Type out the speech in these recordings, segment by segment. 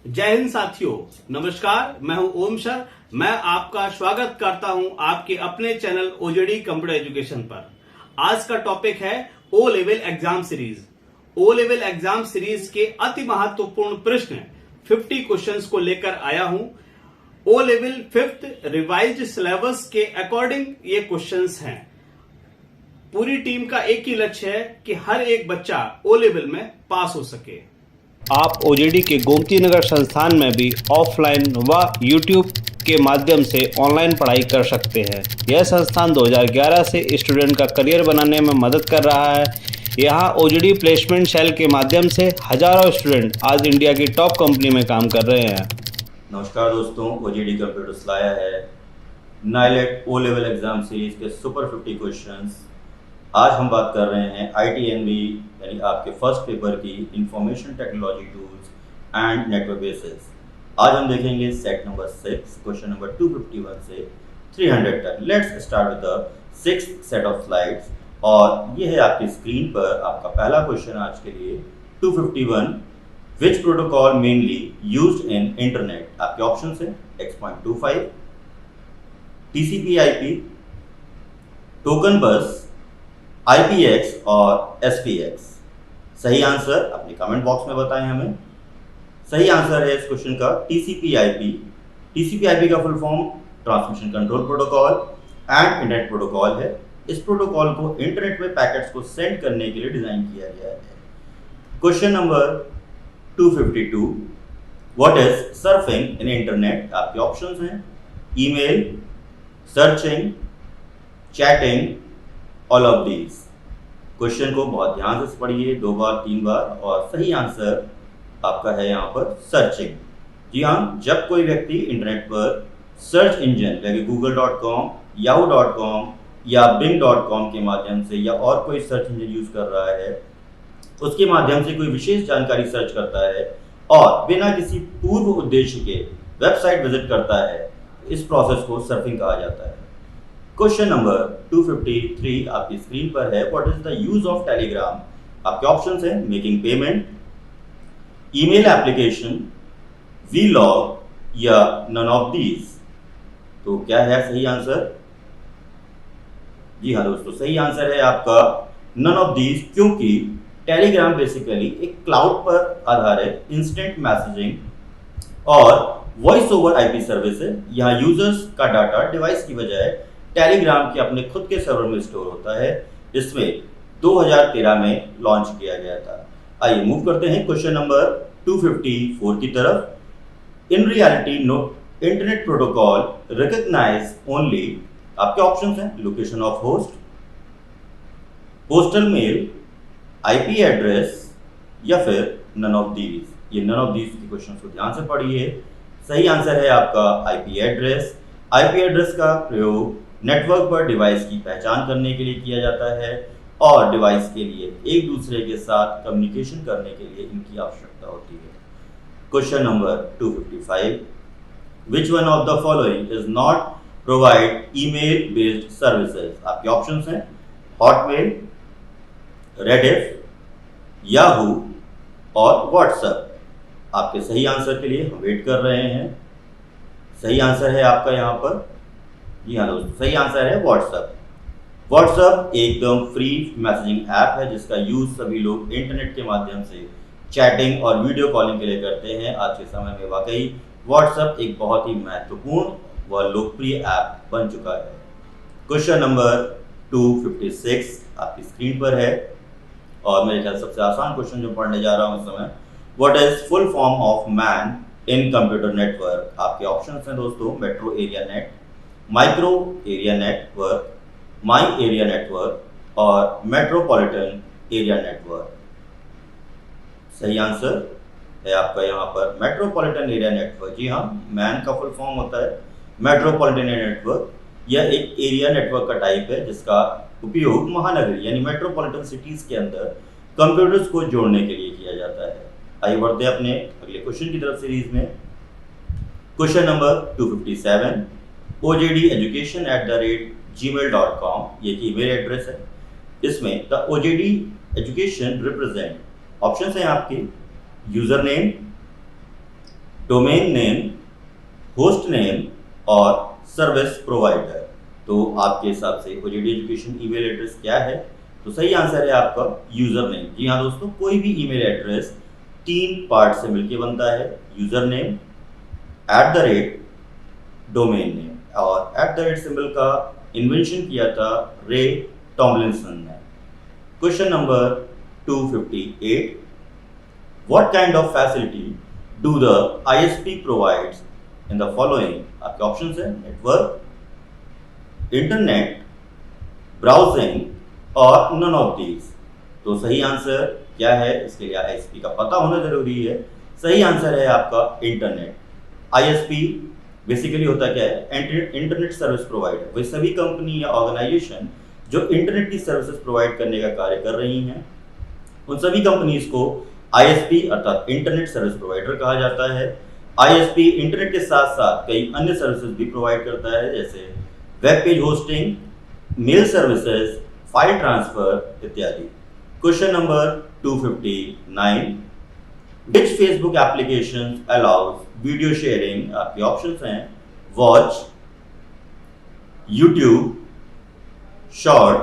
जय हिंद साथियों, नमस्कार। मैं हूं ओम सर। मैं आपका स्वागत करता हूं आपके अपने चैनल ओजेडी कंप्यूटर एजुकेशन पर। आज का टॉपिक है O level exam series. O level exam series के अति महत्वपूर्ण प्रश्न 50 क्वेश्चंस को लेकर आया हूं। O level 5th revised syllabus के अकॉर्डिंग ये क्वेश्चंस हैं। पूरी टीम का एक ही लक्ष्य है कि हर एक बच्चा ओ लेवल में पास हो सके। आप ओजेडी के गोमती नगर संस्थान में भी ऑफलाइन व यूट्यूब के माध्यम से ऑनलाइन पढ़ाई कर सकते हैं। यह संस्थान 2011 से स्टूडेंट का करियर बनाने में मदद कर रहा है। यहाँ ओजेडी प्लेसमेंट सेल के माध्यम से हजारों स्टूडेंट आज इंडिया की टॉप कंपनी में काम कर रहे हैं। नमस्कार दोस्तों, ओजेडी कंप्यूटर्स लाया है NIELIT O level exam series के सुपर 50 क्वेश्चंस। आज हम बात कर रहे हैं ITNV यानी आपके फर्स्ट पेपर की information technology tools and network basics. आज हम देखेंगे सेट नंबर 6, क्वेश्चन नंबर 251 से 300 तक। Let's start with the 6th set of slides. और ये है आपकी स्क्रीन पर आपका पहला क्वेश्चन आज के लिए 251। विच protocol mainly used in internet? आपके ऑप्शन है X.25, TCP/IP, टोकन बस, IPX और SPX। सही आंसर अपने कमेंट बॉक्स में बताएं हमें। सही आंसर है इस क्वेश्चन का TCP/IP। TCP/IP का full form transmission control protocol and internet protocol है। इस प्रोटोकॉल को इंटरनेट में पैकेट्स को सेंड करने के लिए डिजाइन किया गया है। Question number 252। What is surfing in internet? आपके ऑप्शंस हैं email, searching, chatting, all of these. Question को बहुत ध्यान से पढ़िए 2 बार 3 बार। और सही आंसर आपका है यहाँ पर सर्चिंग। जी हाँ, जब कोई व्यक्ति इंटरनेट पर सर्च इंजन जैसे google.com, yahoo.com या bing.com के माध्यम से या और कोई सर्च इंजन यूज कर रहा है, उसके माध्यम से कोई विशेष जानकारी सर्च करता है और बिना किसी पूर्व उद्देश्य के वेबसाइट विजिट करता है, इस प्रोसेस को सर्फिंग कहा जाता है। क्वेश्चन नंबर 253 आपकी स्क्रीन पर है। What is the use of Telegram? आपके ऑप्शंस हैं making payment, email application, vlog या नन ऑफ दीज। तो क्या है सही आंसर? जी हाँ दोस्तों, सही आंसर है आपका नन ऑफ दीज, क्योंकि टेलीग्राम बेसिकली एक क्लाउड पर आधारित इंस्टेंट मैसेजिंग और वॉइस ओवर IP सर्विस है। यहाँ यूजर्स का डाटा डिवाइस की बजाय टेलीग्राम के अपने खुद के सर्वर में स्टोर होता है। इसमें 2013 में लॉन्च किया गया था। आइए मूव करते हैं क्वेश्चन नंबर 254 की तरफ। In reality no internet protocol recognise only, आपके ऑप्शंस हैं location of host, postal mail, IP address या फिर नन ऑफ दीज। ये नन ऑफ दीज के क्वेश्चन को ध्यान से पढ़िए। सही आंसर है आपका IP एड्रेस। IP एड्रेस का प्रयोग नेटवर्क पर डिवाइस की पहचान करने के लिए किया जाता है और डिवाइस के लिए एक दूसरे के साथ कम्युनिकेशन करने के लिए इनकी आवश्यकता होती है। Question number 255। Which one of the following is not provide email based services? आपके ऑप्शंस हैं हॉटमेल, रेडिफ, याहू और व्हाट्सएप। आपके सही आंसर के लिए हम वेट कर रहे हैं। सही आंसर है आपका यहाँ पर, जी हाँ दोस्तों, सही आंसर है व्हाट्सएप। व्हाट्सएप एकदम फ्री मैसेजिंग ऐप है जिसका यूज सभी लोग इंटरनेट के माध्यम से चैटिंग और वीडियो कॉलिंग के लिए करते हैं। आज के समय में वाकई व्हाट्सएप एक बहुत ही महत्वपूर्ण व लोकप्रिय ऐप बन चुका है। क्वेश्चन नंबर 256 आपकी स्क्रीन पर है और मेरे ख्याल सबसे आसान क्वेश्चन जो पढ़ने जा रहा हूँ इस समय। What is full form of man in computer network? आपके ऑप्शंस हैं दोस्तों metro area net, micro area network, my area network और मेट्रोपॉलिटन एरिया नेटवर्क। सही आंसर है आपका यहाँ पर मेट्रोपॉलिटन एरिया नेटवर्क। जी हाँ, मैन का फुल फॉर्म होता है मेट्रोपॉलिटन एरिया नेटवर्क। यह एक एरिया नेटवर्क का टाइप है जिसका उपयोग महानगरी यानी मेट्रोपॉलिटन सिटीज के अंदर कंप्यूटर्स को जोड़ने के लिए किया जाता है। आइए बढ़ते हैं अपने अगले क्वेश्चन की तरफ सीरीज में। Question number 257। ojededucation@gmail.com ये ईमेल एड्रेस है। इसमें the OJD education represent, option है आपके user name, domain name, host name और सर्विस प्रोवाइडर। तो आपके हिसाब से OJD एजुकेशन ईमेल एड्रेस क्या है? तो सही आंसर है आपका यूजर नेम। जी हाँ दोस्तों, कोई भी ईमेल एड्रेस 3 पार्ट से मिलकर बनता है, यूजर नेम, डोमेन नेम, और सिंबल का इन्वेंशन किया था रे टॉमलिंसन ने। Question number 258, what kind of facility do the ISP provides in the following? आपके ऑप्शन है नेटवर्क, इंटरनेट, ब्राउजिंग और नन ऑफ दीज। तो सही आंसर क्या है? इसके लिए ISP का पता होना जरूरी है। सही आंसर है आपका इंटरनेट। ISP बेसिकली होता क्या है? Internet service provider. वही सभी कंपनी या ऑर्गेनाइजेशन जो इंटरनेट की सर्विसेज प्रोवाइड करने का कार्य कर रही हैं, उन सभी कंपनीज को ISP अर्थात इंटरनेट सर्विस प्रोवाइडर कहा जाता है। ISP इंटरनेट के साथ साथ कई अन्य सर्विसेज भी प्रोवाइड करता है, जैसे web page hosting, mail services, file transfer इत्यादि। Question number 259, Which Facebook application allows video sharing? आपके ऑप्शंस हैं वॉच, यूट्यूब, शॉर्ट,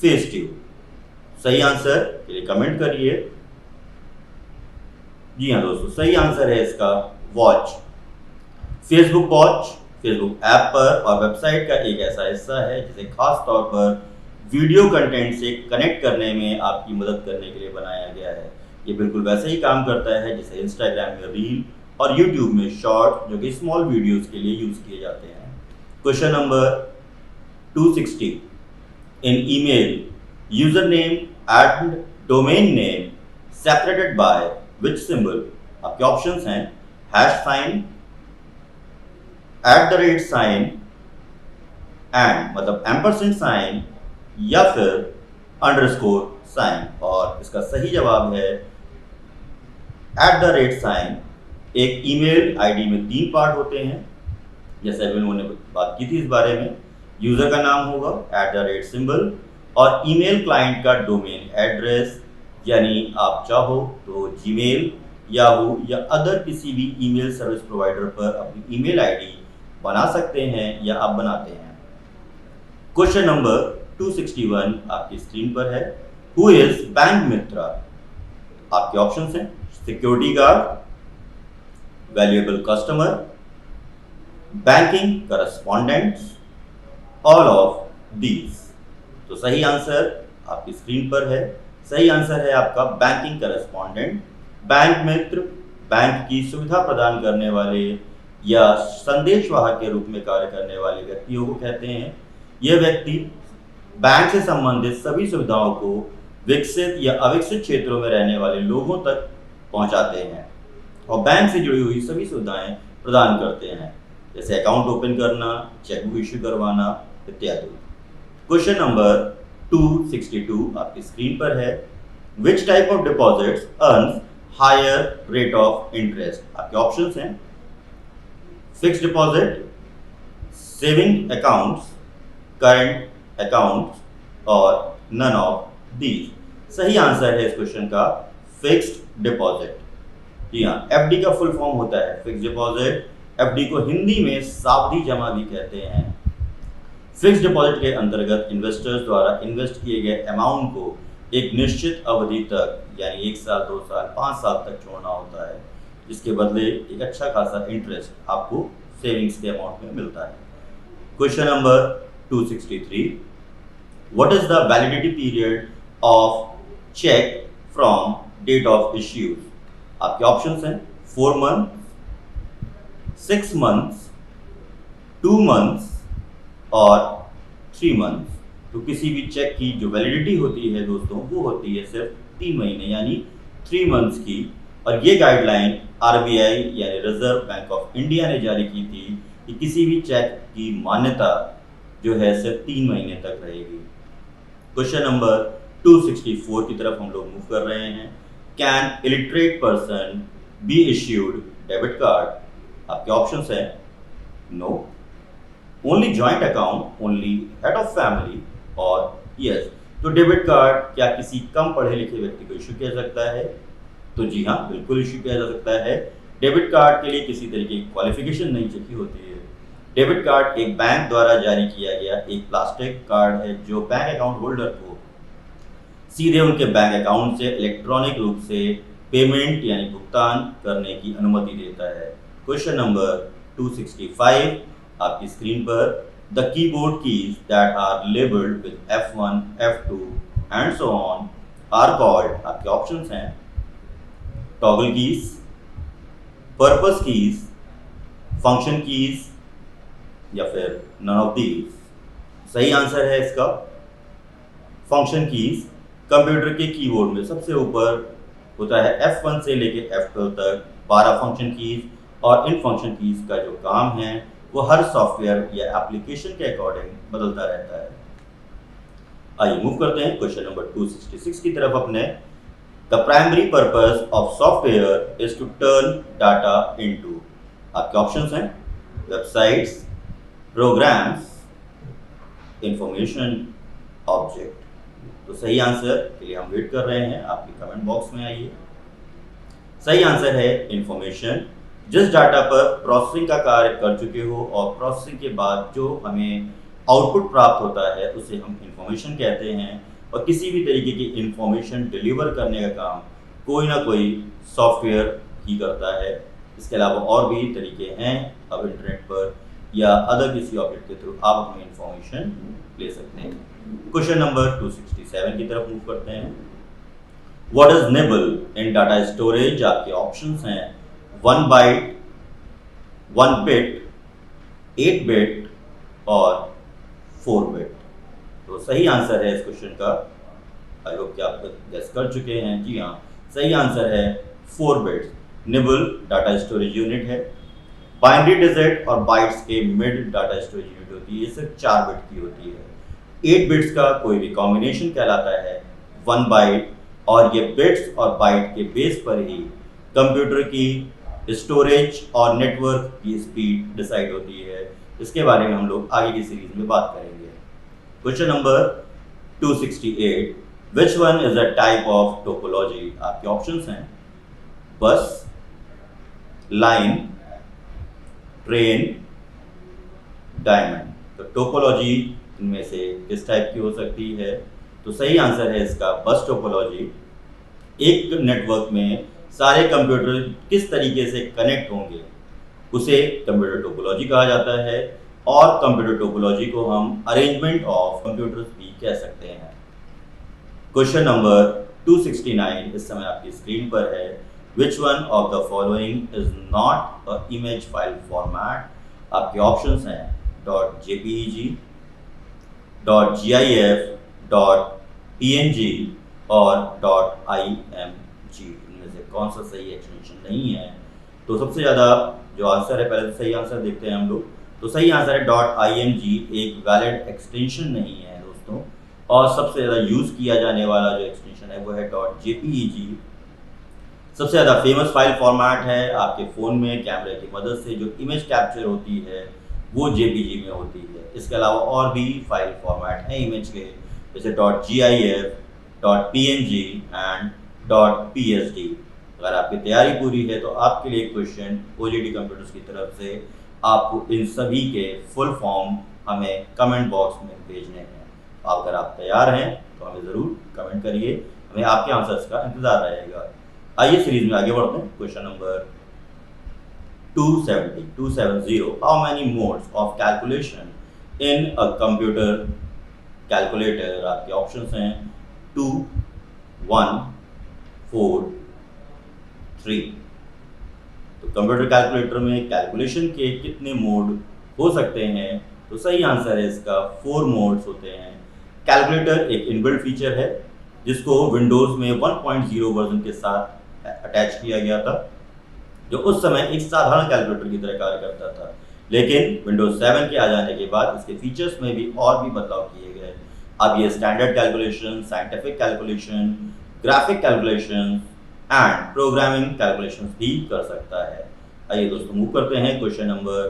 फेसट्यूब। सही आंसर के लिए कमेंट करिए। जी हाँ दोस्तों, सही आंसर है इसका watch. Facebook watch Facebook app पर और वेबसाइट का एक ऐसा हिस्सा है जिसे खास तौर पर वीडियो कंटेंट से कनेक्ट करने में आपकी मदद करने के लिए बनाया गया है। ये बिल्कुल वैसे ही काम करता है जैसे इंस्टाग्राम में रील और यूट्यूब में शॉर्ट, जो कि स्मॉल वीडियोस के लिए यूज किए जाते हैं। Question number 260, in email user name and domain name separated by which symbol? आपके ऑप्शंस हैं #, @, एंड मतलब एम्परसेंड साइन या फिर अंडरस्कोर साइन। और इसका सही जवाब है @। एक ईमेल आईडी में 3 पार्ट होते हैं, जैसे अभी उन्होंने बात की थी इस बारे में। यूजर का नाम होगा @, और ईमेल क्लाइंट का डोमेन एड्रेस, यानी आप चाहो तो जीमेल, याहू या अदर किसी भी ईमेल सर्विस प्रोवाइडर पर अपनी ईमेल आईडी बना सकते हैं या आप बनाते हैं। क्वेश्चन नंबर 261 आपकी स्क्रीन पर है, हु इज बैंक मित्रा? आपके ऑप्शंस हैं security guard, valuable customer, banking correspondents, all of these. तो सही आंसर आपकी स्क्रीन पर है। सही आंसर है आपका बैंकिंग करस्पॉन्डेंट। बैंक मित्र बैंक की सुविधा प्रदान करने वाले या संदेशवाहक के रूप में कार्य करने वाले व्यक्तियों को कहते हैं। यह व्यक्ति बैंक से संबंधित सभी सुविधाओं को विकसित या अविकसित क्षेत्रों में रहने वाले लोगों तक पहुंचाते हैं और बैंक से जुड़ी हुई सभी सुविधाएं प्रदान करते हैं, जैसे अकाउंट ओपन करना, चेकबुक इश्यू करवाना इत्यादि। क्वेश्चन नंबर 262 आपकी स्क्रीन पर है, which type of deposits earns higher rate of interest? आपके ऑप्शंस हैं fixed deposit, saving accounts, current accounts और नन ऑफ दीज। सही आंसर है इस क्वेश्चन का फिक्स्ड डिपॉजिट। जी हाँ, FD का फुल फॉर्म होता है फिक्स्ड डिपॉजिट। FD को हिंदी में सावधि जमा भी कहते हैं। फिक्स्ड डिपॉजिट के अंतर्गत इन्वेस्टर्स द्वारा इन्वेस्ट किए गए अमाउंट को एक निश्चित अवधि तक, यानी 1 साल, 2 साल, 5 साल तक छोड़ना होता है, जिसके बदले एक अच्छा खासा इंटरेस्ट आपको सेविंग्स के अमाउंट में मिलता है। Question number 263, what is the validity period of cheque from date of issues? आपके ऑप्शंस हैं 4 मंथ, 6 मंथ्स, 2 मंथ्स और 3 मंथ्स। तो किसी भी चेक की जो वैलिडिटी होती है दोस्तों, वो होती है सिर्फ 3 महीने यानी 3 मंथ्स की। और ये गाइडलाइन RBI यानी रिजर्व बैंक ऑफ इंडिया ने जारी की थी कि किसी भी चेक की मान्यता जो है सिर्फ 3 महीने तक रहेगी। क्वेश्चन नंबर 264 की तरफ हम लोग मूव कर रहे हैं, can illiterate person be issued debit card? आपके ऑप्शंस हैं no, only joint account, only head of family और यस। तो डेबिट कार्ड क्या किसी कम पढ़े लिखे व्यक्ति को इश्यू किया जा सकता है? तो जी हाँ, बिल्कुल इश्यू किया जा सकता है। डेबिट कार्ड के लिए किसी तरीके की क्वालिफिकेशन नहीं चाहिए होती है। डेबिट कार्ड एक बैंक द्वारा जारी किया गया एक प्लास्टिक कार्ड है जो बैंक अकाउंट होल्डर को सीधे उनके बैंक अकाउंट से इलेक्ट्रॉनिक रूप से पेमेंट यानी भुगतान करने की अनुमति देता है। क्वेश्चन नंबर 265 आपकी स्क्रीन पर the keyboard keys that are labelled with F1, F2 and so on are called, आपके ऑप्शंस हैं toggle keys, purpose keys, function keys या फिर नन ऑफ दीज। सही आंसर है इसका फंक्शन कीज। कंप्यूटर के कीबोर्ड में सबसे ऊपर होता है F1 से लेके F12 तक 12 फंक्शन कीज, और इन फंक्शन कीज का जो काम है वो हर सॉफ्टवेयर या एप्लीकेशन के अकॉर्डिंग बदलता रहता है। आइए मूव करते हैं क्वेश्चन नंबर 266 की तरफ अपने। The primary purpose of software is to turn data into, आपके ऑप्शंस हैं वेबसाइट्स, प्रोग्राम्स, इंफॉर्मेशन, ऑब्जेक्ट। तो सही आंसर के लिए हम वेट कर रहे हैं, आपके कमेंट बॉक्स में आइए। सही आंसर है इंफॉर्मेशन। जिस डाटा पर प्रोसेसिंग का कार्य कर चुके हो और प्रोसेसिंग के बाद जो हमें आउटपुट प्राप्त होता है उसे हम इंफॉर्मेशन कहते हैं, और किसी भी तरीके की इंफॉर्मेशन डिलीवर करने का काम कोई ना कोई सॉफ्टवेयर ही करता है। इसके अलावा और भी तरीके हैं, अब इंटरनेट पर या अदर किसी ऑब्जेक्ट के थ्रू आप अपनी इंफॉर्मेशन ले सकते हैं। क्वेश्चन नंबर 267 की तरफ मूव करते हैं। What is nibble in data storage, आपके ऑप्शंस हैं 1 बाइट, 1 बिट, 8 बिट और 4 बिट। तो सही आंसर है इस क्वेश्चन का, आई होप कि आप गेस कर चुके हैं। जी हाँ, सही आंसर है 4 bits. Nibble data storage unit है। बाइनरी डिजिट और बाइट्स के मिड डाटा स्टोरेज यूनिट होती है, ये सिर्फ 4 बिट की होती है। 8 बिट्स का कोई भी कॉम्बिनेशन कहलाता है 1 बाइट, और ये बिट्स और बाइट के बेस पर ही कंप्यूटर की स्टोरेज और नेटवर्क की स्पीड डिसाइड होती है। इसके बारे में हम लोग आगे की सीरीज में बात करेंगे। Question number 268, which one is a type of topology, आपके ऑप्शंस हैं बस, लाइन, ट्रेन, डायमंड। तो टोपोलॉजी इनमें से किस टाइप की हो सकती है? तो सही आंसर है इसका बस टोपोलॉजी। एक नेटवर्क में सारे कंप्यूटर किस तरीके से कनेक्ट होंगे उसे कंप्यूटर टोपोलॉजी कहा जाता है, और कंप्यूटर टोपोलॉजी को हम अरेंजमेंट ऑफ कंप्यूटर्स भी कह सकते हैं। क्वेश्चन नंबर 269 इस समय आपकी स्क्रीन पर है। Which one of the following is not a image file format, आपके ऑप्शंस हैं .jpeg, .gif, .png और .img। इनमें से कौन सा सही एक्सटेंशन नहीं है? तो सबसे ज़्यादा जो आंसर है, पहले तो सही आंसर देखते हैं हम लोग। तो सही आंसर है .img एक वैलिड एक्सटेंशन नहीं है दोस्तों, और सबसे ज़्यादा यूज़ किया जाने वाला जो एक्सटेंशन है वो है .jpeg। सबसे ज़्यादा फेमस फाइल फॉर्मेट है। आपके फ़ोन में कैमरे की मदद से जो इमेज कैप्चर होती है वो JPG में होती है। इसके अलावा और भी फाइल फॉर्मेट हैं इमेज के, जैसे .gif, .png एंड .psd। अगर आपकी तैयारी पूरी है तो आपके लिए क्वेश्चन OJT कंप्यूटर्स की तरफ से आपको इन सभी के फुल फॉर्म हमें कमेंट बॉक्स में भेजने हैं। अगर आप तैयार हैं तो हमें ज़रूर कमेंट करिए, हमें आपके आंसर्स का इंतज़ार रहेगा। आइए सीरीज में आगे बढ़ते हैं। Question number 270 how many modes of calculation in a computer calculator, आपके ऑप्शंस हैं 2, 1, 4, 3। तो कंप्यूटर कैलकुलेटर में कैलकुलेशन के कितने मोड हो सकते हैं? तो सही आंसर है इसका 4 मोड्स होते हैं। कैलकुलेटर एक इनबिल्ट फीचर है जिसको विंडोज़ में 1.0 वर्जन के साथ अटैच किया गया था, जो उस समय एक साधारण कैलकुलेटर की तरह कार्य करता था। लेकिन विंडोज 7 के आ जाने के बाद इसके फीचर्स में भी और भी बदलाव किए गए। अब ये standard calculation, scientific calculation, graphic calculation and programming calculation भी कर सकता है। आइए दोस्तों मूव करते हैं क्वेश्चन नंबर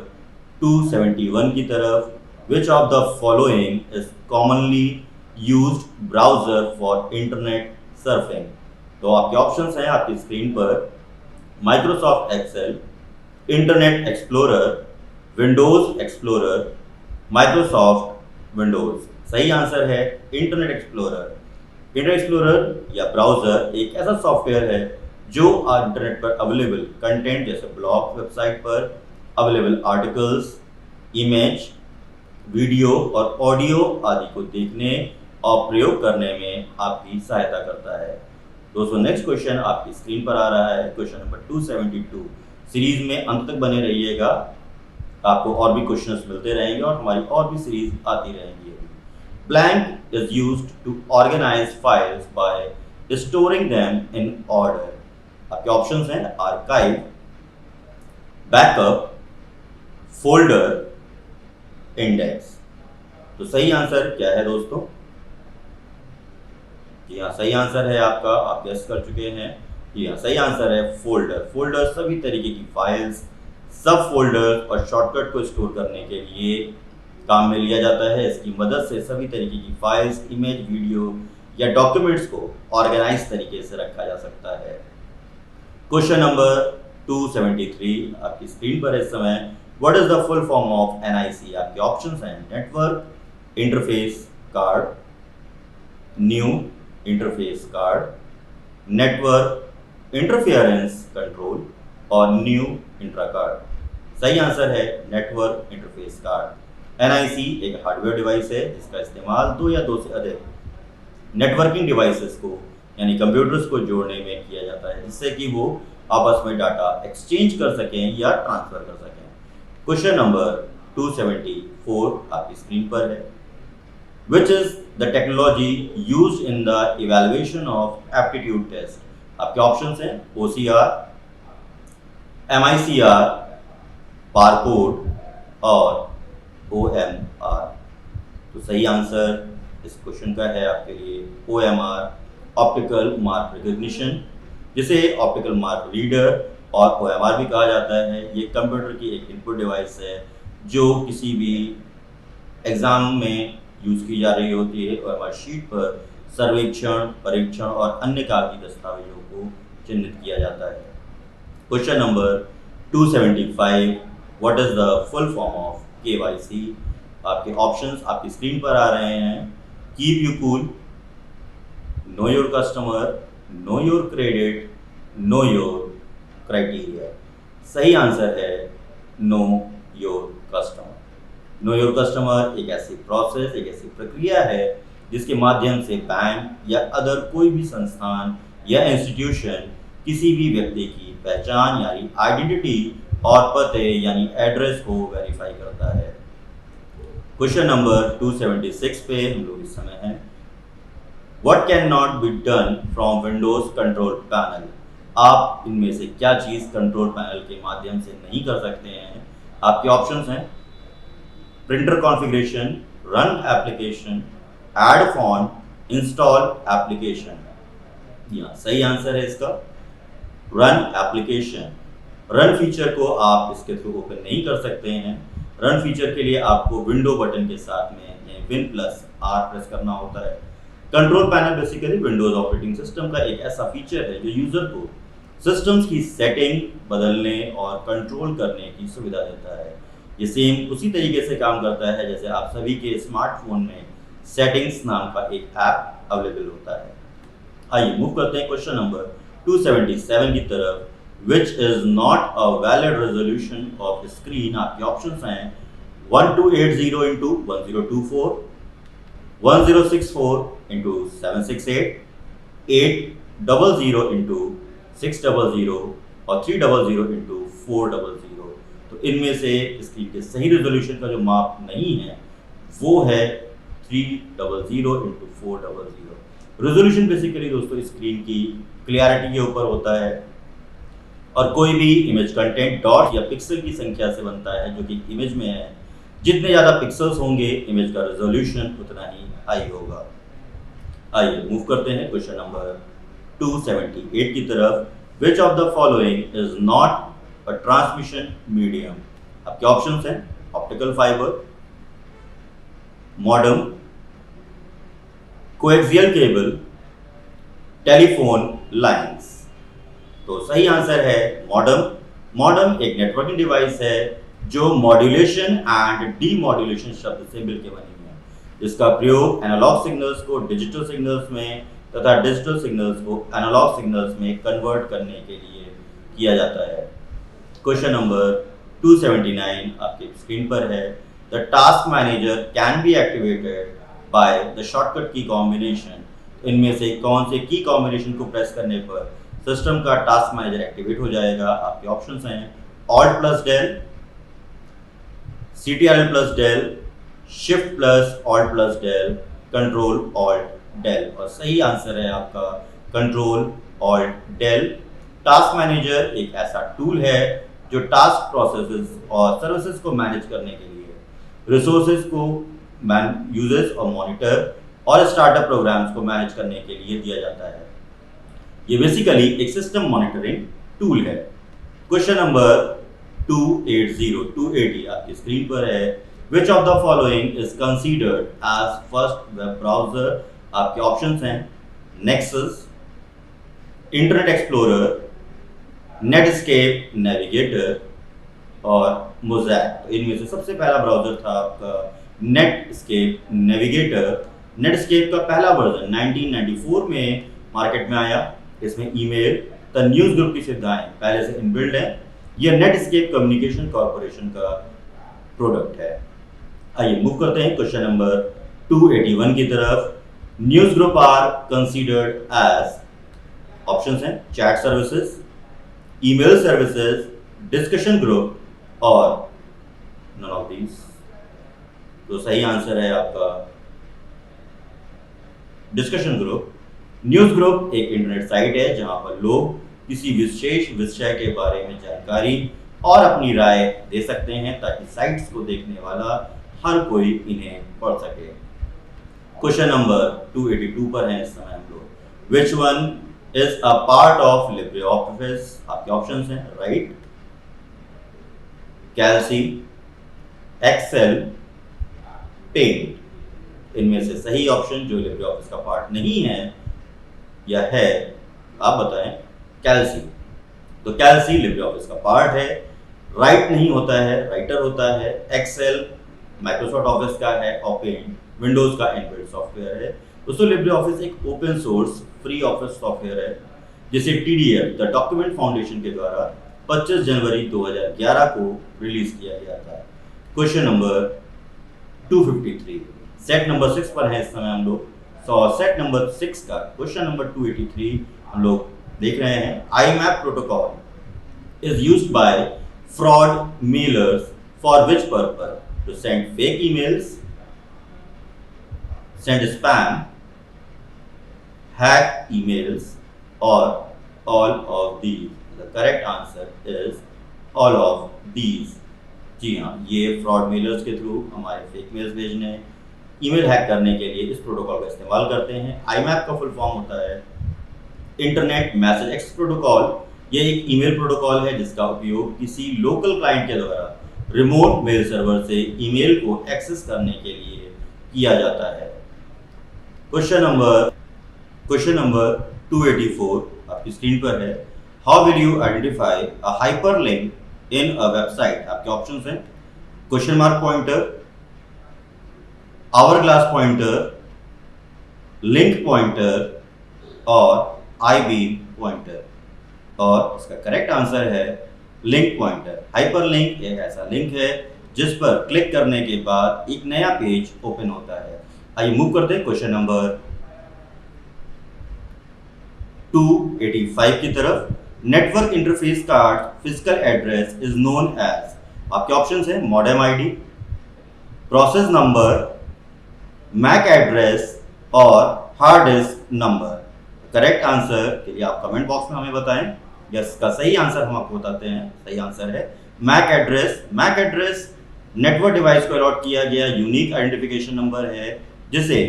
271 की तरफ। Which of the following is commonly used browser for internet surfing? तो आपके ऑप्शंस हैं आपकी स्क्रीन पर Microsoft Excel, Internet Explorer, Windows Explorer, Microsoft Windows. सही आंसर है इंटरनेट एक्सप्लोरर। इंटरनेट एक्सप्लोरर या ब्राउजर एक ऐसा सॉफ्टवेयर है जो इंटरनेट पर अवेलेबल कंटेंट जैसे ब्लॉग, वेबसाइट पर अवेलेबल आर्टिकल्स, इमेज, वीडियो और ऑडियो आदि को देखने और प्रयोग करने में आपकी सहायता करता है। दोस्तों नेक्स्ट क्वेश्चन आपकी स्क्रीन पर आ रहा है, क्वेश्चन नंबर 272। सीरीज में अंत तक बने रहिएगा, आपको और भी क्वेश्चंस मिलते रहेंगे और हमारी और भी सीरीज आती रहेंगी। Blank is used to organize files by storing them in order. आपके ऑप्शंस हैं आर्काइव, बैकअप, फोल्डर, इंडेक्स। तो सही आंसर क्या है दोस्तों? जी हाँ, सही आंसर है आपका, आप गेस कर चुके हैं। जी हाँ, सही आंसर है फोल्डर। फोल्डर सभी तरीके की फाइल्स, सब फोल्डर और शॉर्टकट को स्टोर करने के लिए काम में लिया जाता है। इसकी मदद से सभी तरीके की फाइल्स, इमेज, वीडियो या डॉक्यूमेंट्स को ऑर्गेनाइज तरीके से रखा जा सकता है। क्वेश्चन नंबर 273 आपकी स्क्रीन पर इस समय। What is the full form of NIC? आपके ऑप्शंस हैं network interface card, new interface card, network interference control और न्यू इंट्रा कार्ड। सही आंसर है नेटवर्क इंटरफेस कार्ड। NIC एक हार्डवेयर डिवाइस है जिसका इस्तेमाल दो या दो से अधिक नेटवर्किंग डिवाइसेस को यानी कंप्यूटर्स को जोड़ने में किया जाता है, जिससे कि वो आपस में डाटा एक्सचेंज कर सकें या ट्रांसफर कर सकें। क्वेश्चन नंबर 274 आपकी स्क्रीन पर है। Which is the technology used in the evaluation of aptitude test? आपके ऑप्शंस हैं OCR, MICR, बारकोड और OMR। तो सही आंसर इस क्वेश्चन का है आपके लिए OMR, ऑप्टिकल मार्क रिकॉग्निशन, जिसे ऑप्टिकल मार्क रीडर और OMR भी कहा जाता है। ये कंप्यूटर की एक इनपुट डिवाइस है जो किसी भी एग्जाम में यूज की जा रही होती है। OMR शीट पर सर्वेक्षण, परीक्षण और अन्य कागजी दस्तावेजों को चिन्हित किया जाता है। Question number 275 what is the full form of KYC? आपके ऑप्शंस आपकी स्क्रीन पर आ रहे हैं। Keep you cool, know your customer, know your credit, know your criteria. सही आंसर है know your customer. Know your customer एक ऐसी प्रोसेस, एक ऐसी प्रक्रिया है जिसके माध्यम से बैंक या अदर कोई भी संस्थान या इंस्टीट्यूशन किसी भी व्यक्ति की पहचान यानी आइडेंटिटी और पते यानी एड्रेस को वेरीफाई करता है। क्वेश्चन नंबर 276 पे हम लोग इस समय हैं। What can not be done from Windows control panel? आप इनमें से क्या चीज कंट्रोल पैनल के माध्यम से नहीं कर सकते हैं? आपके ऑप्शंस हैं printer configuration, run application, add font, install application. यहाँ सही आंसर है इसका रन एप्लीकेशन। रन फीचर को आप इसके थ्रू ओपन नहीं कर सकते हैं। रन फीचर के लिए आपको विंडो बटन के साथ में Win+R प्रेस करना होता है। Control panel basically Windows operating system का एक ऐसा फीचर है जो यूजर को सिस्टम्स की सेटिंग बदलने और कंट्रोल करने की सुविधा देता है। ये सेम उसी तरीके से काम करता है जैसे आप सभी के स्मार्टफोन में सेटिंग्स नाम का एक ऐप अवेलेबल होता है। आइए मूव करते हैं क्वेश्चन नंबर 277 की तरफ। Which is not a valid resolution of screen? आपके ऑप्शंस हैं 1280 into 1024, 1064 into 768, 800 into 600 और 300 into 400। तो इनमें से स्क्रीन के सही रेजोल्यूशन का जो माप नहीं है वो है 300 into 400। रेजोल्यूशन बेसिकली दोस्तों स्क्रीन की क्लियरिटी के ऊपर होता है और कोई भी इमेज कंटेंट डॉट या पिक्सल की संख्या से बनता है जो कि इमेज में है। जितने ज़्यादा पिक्सल्स होंगे इमेज का रेजोल्यूशन उतना ही हाई होगा। आइए मूव करते हैं क्वेश्चन नंबर 278 की तरफ। Which of the following is not a transmission medium? आपके ऑप्शंस हैं optical fibre, modem, coaxial cable, telephone lines. तो सही आंसर है मॉडेम। मॉडेम एक नेटवर्किंग डिवाइस है जो मॉड्यूलेशन एंड डीमॉड्यूलेशन शब्द से मिलकर बनी है, जिसका प्रयोग एनालॉग सिग्नल्स को डिजिटल सिग्नल्स में तथा डिजिटल सिग्नल्स को एनालॉग सिग्नल्स में कन्वर्ट करने के लिए किया जाता है। क्वेश्चन नंबर 279 आपके स्क्रीन पर है। The task manager can be activated by the shortcut की कॉम्बिनेशन। इनमें से कौन से की कॉम्बिनेशन को प्रेस करने पर सिस्टम का टास्क मैनेजर एक्टिवेट हो जाएगा? आपके ऑप्शंस हैं Alt plus del, CTRL plus del, Shift plus Alt plus del, Control Alt del. और सही आंसर है आपका Control Alt del. Task manager एक ऐसा टूल है जो टास्क प्रोसेसेस और सर्विसेज को मैनेज करने के लिए रिसोर्सेज को यूजेस और मॉनिटर और स्टार्टअप प्रोग्राम्स को मैनेज करने के लिए दिया जाता है। ये बेसिकली एक सिस्टम मॉनिटरिंग टूल है। क्वेश्चन नंबर 280 आपकी स्क्रीन पर है। Which of the following is considered as first web browser? आपके ऑप्शंस हैं Nexus, Internet Explorer, Netscape Navigator और मोज़ैक। तो इनमें से सबसे पहला ब्राउजर था आपका नेटस्केप नेविगेटर। नेटस्केप का पहला वर्जन 1994 में मार्केट में आया। इसमें ईमेल तथा न्यूज़ ग्रुप की सुविधाएं पहले से इनबिल्ड है। यह नेटस्केप कम्युनिकेशन कॉर्पोरेशन का प्रोडक्ट है। आइए मूव करते हैं क्वेश्चन नंबर 281 की तरफ। News group are considered as, options हैं chat services, email services, discussion group और नन ऑफ दीज। तो सही आंसर है आपका डिस्कशन ग्रुप। न्यूज़ ग्रुप एक इंटरनेट साइट है जहां पर लोग किसी विशेष विषय के बारे में जानकारी और अपनी राय दे सकते हैं ताकि साइट्स को देखने वाला हर कोई इन्हें पढ़ सके। क्वेश्चन नंबर 282 पर है इस समय हम लोग। Which one is a part of Libre office? आपके ऑप्शंस हैं राइट, कैल्सी, एक्सेल, पेंट। इनमें से सही ऑप्शन जो लिब्रे ऑफिस का पार्ट नहीं है या है, आप बताएं। कैल्सी। तो कैल्सी लिब्रे ऑफिस का पार्ट है। राइट नहीं होता है, राइटर होता है। एक्सेल माइक्रोसॉफ्ट ऑफिस का है और पेंट विंडोज का इनबिल्ट सॉफ्टवेयर है। दोस्तों लिब्रे ऑफिस एक open source free office software है जिसे TDF द डॉक्यूमेंट फाउंडेशन के द्वारा 25 जनवरी 2011 को रिलीज किया गया था। क्वेश्चन नंबर 253 सेट नंबर 6 पर है इस समय हम लोग। सेट नंबर 6 का क्वेश्चन नंबर 283 हम लोग देख रहे हैं। IMAP protocol is used by fraud mailers for which purpose? To send fake emails, send spam, hack emails और all of these. The correct answer is all of these. जी हाँ, ये फ्रॉड मेलर्स के थ्रू हमारे fake mails भेजने, email hack करने के लिए इस प्रोटोकॉल का इस्तेमाल करते हैं। IMAP का फुल फॉर्म होता है इंटरनेट मैसेज एक्सेस प्रोटोकॉल। ये एक ईमेल प्रोटोकॉल है जिसका उपयोग किसी लोकल क्लाइंट के द्वारा रिमोट मेल सर्वर से ईमेल को एक्सेस करने के लिए किया जाता है। क्वेश्चन नंबर 284 आपकी स्क्रीन पर है। How will you identify a hyperlink in a website? आपके ऑप्शंस हैं question mark pointer, hourglass pointer, link pointer और IB पॉइंटर। और इसका करेक्ट आंसर है लिंक पॉइंटर। हाइपरलिंक एक ऐसा लिंक है जिस पर क्लिक करने के बाद एक नया पेज ओपन होता है। आइए मूव करते हैं क्वेश्चन नंबर 285 की तरफ। Network interface card physical address is known as. आपके ऑप्शंस हैं modem ID, process number, MAC address और hard disk number. Correct answer के लिए आप कमेंट बॉक्स में हमें बताएं। यस का सही आंसर हम आपको बताते हैं। सही आंसर है MAC address. MAC address network device को अलॉट किया गया यूनिक आइडेंटिफिकेशन नंबर है जिसे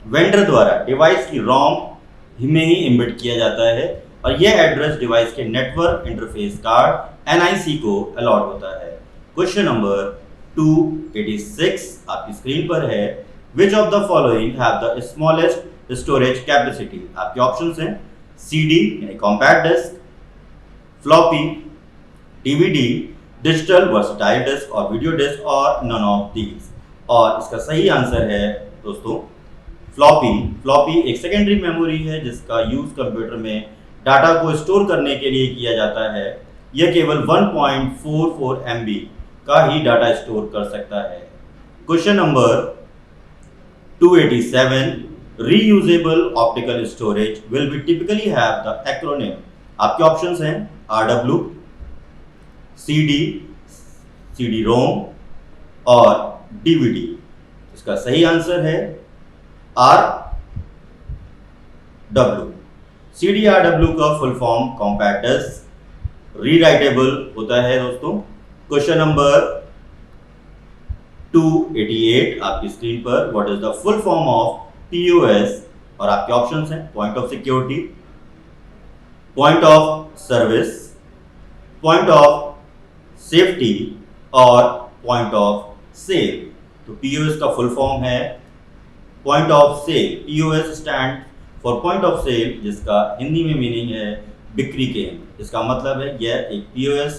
वेंडर द्वारा डिवाइस की ROM में ही इम्बिट किया जाता है और यह एड्रेस डिवाइस के नेटवर्क इंटरफेस कार्ड NIC को अलॉट होता है। क्वेश्चन नंबर 286 आपकी स्क्रीन पर है। Which of the following have the smallest storage capacity? आपके ऑप्शंस हैं CD यानी compact disc, floppy, DVD, digital versatile disc और वीडियो डिस्क और नन ऑफ दीज। और इसका सही आंसर है दोस्तों फ्लॉपी। फ्लॉपी एक सेकेंडरी मेमोरी है जिसका यूज कंप्यूटर में डाटा को स्टोर करने के लिए किया जाता है। यह केवल 1.44 MB का ही डाटा स्टोर कर सकता है। Question number 287, reusable optical storage will be typically have the acronym. आपके ऑप्शंस हैं RW, CD रोम और DVD। इसका सही आंसर है RW। CD-RW का full form compact disc rewritable होता है दोस्तों। क्वेश्चन नंबर 288 आपकी स्क्रीन पर, what is the full form of POS? और आपके ऑप्शंस हैं point of security, point of service, point of safety और पॉइंट ऑफ सेल। तो POS का फुल फॉर्म है point of sale. POS stand for point of sale, जिसका हिंदी में meaning है बिक्री केंद्र। इसका मतलब है यह एक POS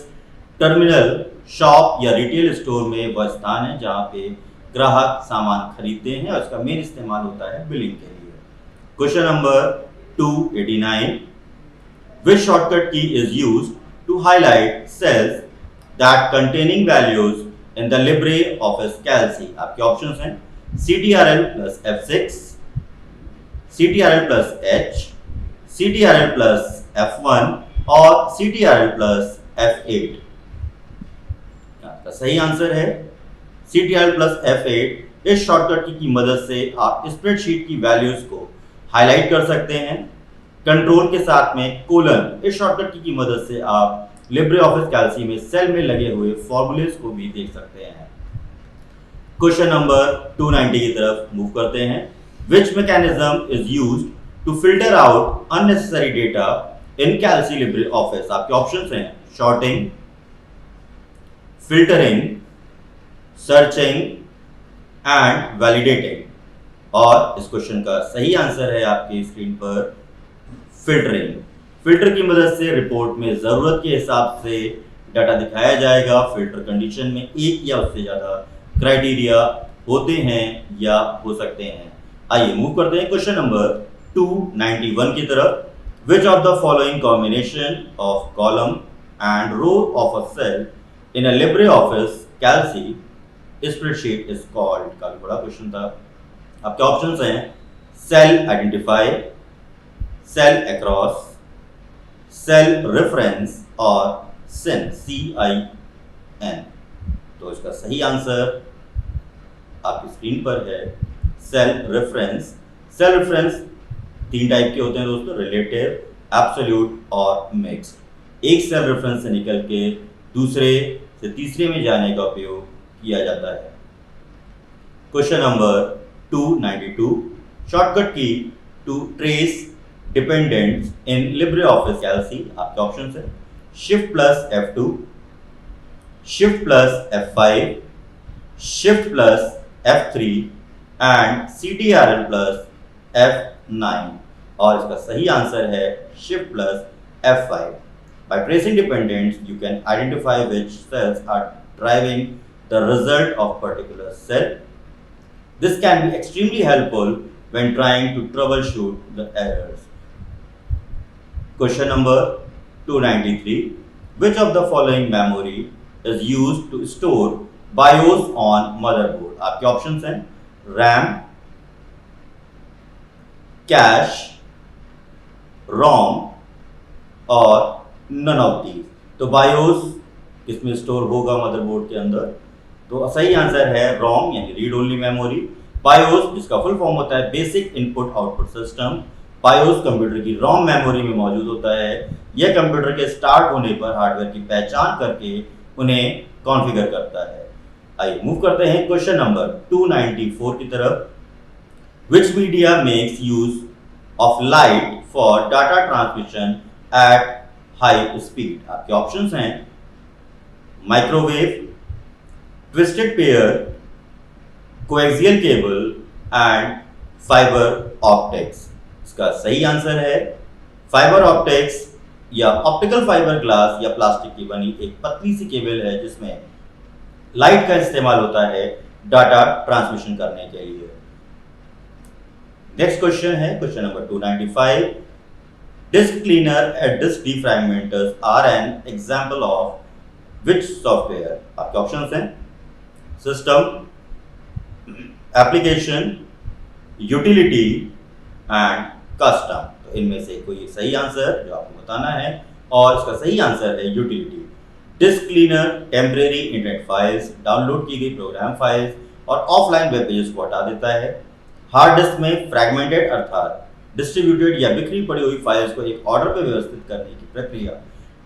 टर्मिनल, शॉप या रिटेल स्टोर में वह स्थान है जहां पे ग्राहक सामान खरीदते हैं और इसका मेन इस्तेमाल होता है बिलिंग के लिए। Question number 289, which shortcut key is used to highlight cells that containing values in the LibreOffice Calc? आपके ऑप्शंस हैं CTRL plus F6, CTRL plus H, CTRL plus F1 और CTRL plus F8। का सही answer है CTRL plus F8। इस shortcut की मदद से आप स्प्रेडशीट की वैल्यूज को हाईलाइट कर सकते हैं। कंट्रोल के साथ में कोलन, इस शॉर्टकट की मदद से आप लिब्रे ऑफिस कैल्सी में सेल में लगे हुए फॉर्मूलेस को भी देख सकते हैं। क्वेश्चन नंबर 290 की तरफ मूव करते हैं। Which mechanism is used to filter out unnecessary data in Calc LibreOffice? आपके ऑप्शंस हैं sorting, filtering, searching and validating. और इस क्वेश्चन का सही आंसर है आपकी स्क्रीन पर फिल्टरिंग। फिल्टर की मदद से रिपोर्ट में जरूरत के हिसाब से डाटा दिखाया जाएगा। फिल्टर कंडीशन में एक या उससे ज्यादा क्राइटेरिया होते हैं या हो सकते हैं। आइए मूव करते हैं क्वेश्चन नंबर 291 की तरफ। Which of the following combination of column and row of a cell in a LibreOffice Calc spreadsheet is called? काफी बड़ा क्वेश्चन था। आपके ऑप्शंस हैं cell identify, cell across, cell reference और CIN। तो इसका सही आंसर आपकी स्क्रीन पर है सेल रेफरेंस। सेल रेफरेंस तीन टाइप के होते हैं दोस्तों, रिलेटिव, एब्सोल्यूट और मिक्स्ड। एक सेल रेफरेंस से निकल के दूसरे से तीसरे में जाने का उपयोग किया जाता है। Question number 292, shortcut key to trace dependents in LibreOffice Calc। आपके ऑप्शंस हैं shift plus F2, shift plus F5, shift plus F3 and CTRL plus F9। और इसका सही आंसर है shift plus F5। By tracing dependents, you can identify which cells are driving the result of particular cell. This can be extremely helpful when trying to troubleshoot the errors. Question number 293. Which of the following memory is used to store BIOS on motherboard? आपके options हैं RAM, cash, ROM और none of these. तो BIOS किसमें store होगा motherboard के अंदर? तो सही आंसर है रोम यानी रीड ओनली मेमोरी। बायोस जिसका फुल फॉर्म होता है basic input output system, BIOS computer की रोम मेमोरी में मौजूद होता है। यह कंप्यूटर के स्टार्ट होने पर हार्डवेयर की पहचान करके उन्हें कॉन्फ़िगर करता है। आइए मूव करते हैं क्वेश्चन नंबर 294 की तरफ। विच media makes use of light for data transmission at high speed? आपके ऑप्शंस हैं microwave, twisted pair, coaxial cable and fibre optics. इसका सही आंसर है फाइबर ऑप्टिक्स या ऑप्टिकल फाइबर ग्लास या प्लास्टिक की बनी एक पतली सी केबल है जिसमें लाइट का इस्तेमाल होता है डाटा ट्रांसमिशन करने के लिए। नेक्स्ट क्वेश्चन है question number 295। Disk cleaner and disk defragmenters are an example of which software? आपके ऑप्शंस हैं system, application, utility and custom. तो इनमें से कोई सही आंसर जो आपको बताना है, और इसका सही आंसर है utility. Disk cleaner temporary internet files, download की गई प्रोग्राम फाइल्स और ऑफलाइन वेब पेजेस को हटा देता है। हार्ड डिस्क में फ्रैगमेंटेड अर्थात डिस्ट्रीब्यूटेड या बिखरी पड़ी हुई फाइल्स को एक ऑर्डर पर व्यवस्थित करने की प्रक्रिया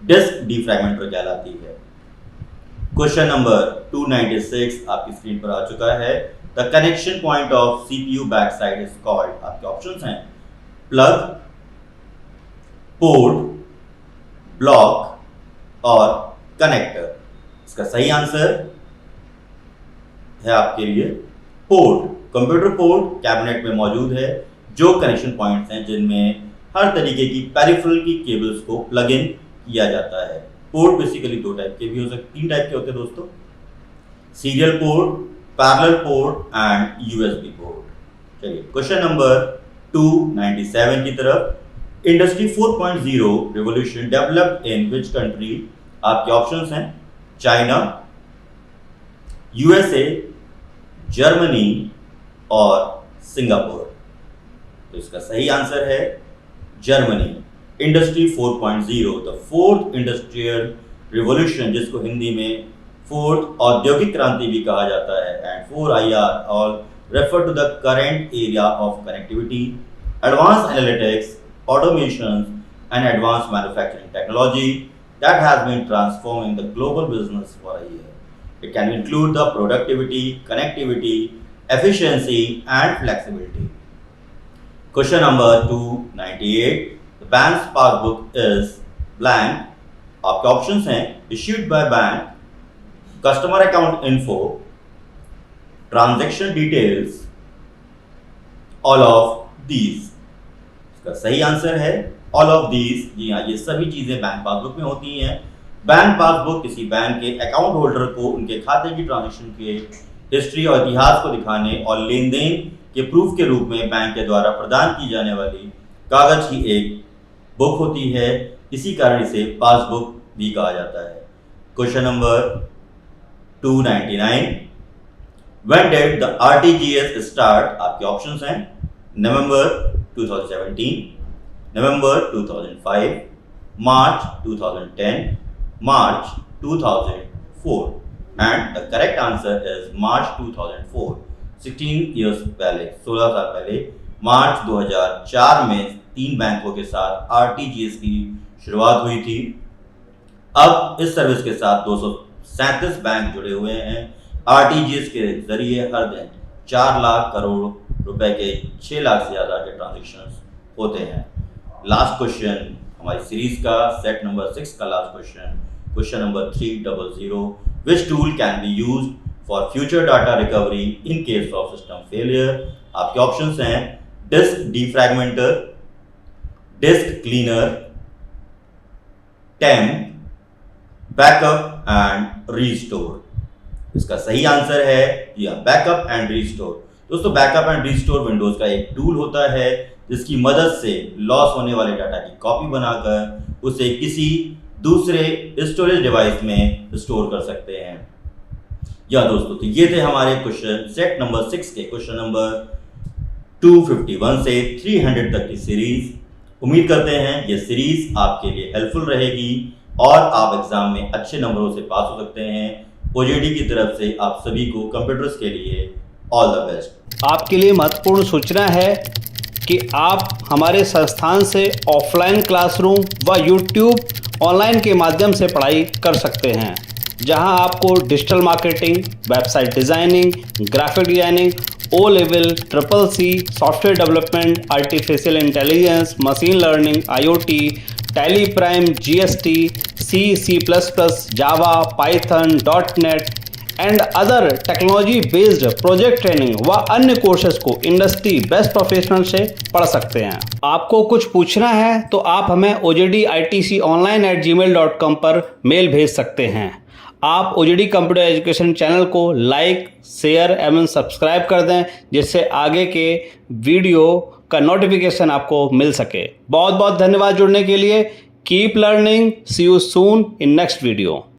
डिस्क डिफ्रैगमेंटर कहलाती है। क्वेश्चन नंबर 296 आपकी स्क्रीन पर आ चुका है। The connection point of CPU back side is called. आपके ऑप्शंस हैं प्लग, पोर्ट, ब्लॉक और कनेक्टर। इसका सही आंसर है आपके लिए पोर्ट। कंप्यूटर पोर्ट कैबिनेट में मौजूद है जो कनेक्शन पॉइंट्स हैं जिनमें हर तरीके की पेरिफेरल की केबल्स को प्लग इन किया जाता है। पोर्ट बेसिकली दो टाइप के भी हो सकते, तीन टाइप के होते हैं दोस्तों, serial port, parallel port and USB port. चलिए क्वेश्चन नंबर 297 की तरफ। Industry 4.0 revolution developed in which country? आपके ऑप्शंस हैं चाइना, यूएसए, जर्मनी और सिंगापुर। तो इसका सही आंसर है Germany. Industry 4.0 the fourth industrial revolution, जिसको हिंदी में फोर्थ औद्योगिक क्रांति भी कहा जाता है, and 4IR all refer to the current area of connectivity, advance analytics, automation and advance manufacturing technology that has been transforming the global business for a year. It can include the productivity, connectivity, efficiency and flexibility. Question number 298. The bank's passbook is blank. आपके options हैं issued by bank, customer account info, transaction details, all of these. इसका सही answer है all of these. जी हाँ, ये सभी चीजें बैंक पासबुक में होती हैं। बैंक पासबुक किसी बैंक के अकाउंट होल्डर को उनके खाते की ट्रांजैक्शन के हिस्ट्री और इतिहास को दिखाने और लेन देन के प्रूफ के रूप में बैंक के द्वारा प्रदान की जाने वाली कागज की एक बुक होती है। इसी कारण इसे पासबुक भी कहा जाता है। Question number 299। When did the RTGS start? आपके ऑप्शंस हैं नवंबर 2017, November 2005, March 2010, March 2004, and the correct answer is March 2004. 16 years पहले, 16 साल पहले मार्च 2004 में 3 बैंकों के साथ RTGS की शुरुआत हुई थी। अब इस सर्विस के साथ 237 बैंक जुड़े हुए हैं। RTGS के जरिए हर दिन 4 लाख करोड़ रुपए के 6 लाख से ज़्यादा के ट्रांजेक्शन होते हैं। लास्ट क्वेश्चन हमारी सीरीज का सेट नंबर 6 का last question, question number 300। Which tool can be used for future data recovery in case of system failure? आपके ऑप्शंस हैं disk defragmenter, disk cleaner, temp, backup and restore. इसका सही answer है जी हाँ, backup and restore. दोस्तों backup and restore Windows का एक टूल होता है जिसकी मदद से लॉस होने वाले डाटा की कॉपी बनाकर उसे किसी दूसरे स्टोरेज डिवाइस में स्टोर कर सकते हैं। या दोस्तों, तो ये थे हमारे क्वेश्चन सेट नंबर 6 के क्वेश्चन नंबर 251 से 300 तक की सीरीज। उम्मीद करते हैं ये सीरीज आपके लिए हेल्पफुल रहेगी और आप एग्जाम में अच्छे नंबरों से पास हो सकते हैं। OJD की तरफ से आप सभी को कंप्यूटर्स के लिए ऑल द बेस्ट। आपके लिए महत्वपूर्ण सूचना है कि आप हमारे संस्थान से ऑफलाइन क्लासरूम व यूट्यूब ऑनलाइन के माध्यम से पढ़ाई कर सकते हैं, जहां आपको digital marketing, website designing, graphic designing, O level, CCC, software development, artificial intelligence, machine learning, IoT, tally prime, GST, C++, Java, Python, .NET and other technology based project training व अन्य कोर्सेज को इंडस्ट्री बेस्ट प्रोफेशनल से पढ़ सकते हैं। आपको कुछ पूछना है तो आप हमें ojditconline@gmail.com पर मेल भेज सकते हैं। आप ओजेडी कंप्यूटर एजुकेशन चैनल को लाइक, शेयर एवं सब्सक्राइब कर दें, जिससे आगे के वीडियो का नोटिफिकेशन आपको मिल सके। बहुत बहुत धन्यवाद जुड़ने के लिए। Keep learning, see you soon in next video.